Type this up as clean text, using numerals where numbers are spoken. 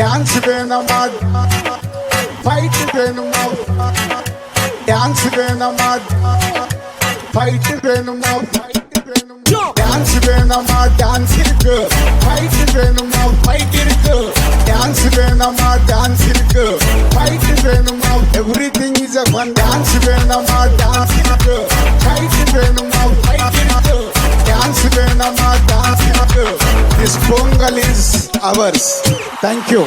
Dance Venuma, fight Venuma, dance Venuma, fight Venuma, dance Venuma, dance Iruku, fight Venuma, fight Iruku, dance Venuma, dance Iruku, fight Venuma, everything is a fun. Dance Venuma, dance Iruku, fight Venuma, fight Iruku, dance Venuma, dance Iruku. This Pongal is ours. Thank you.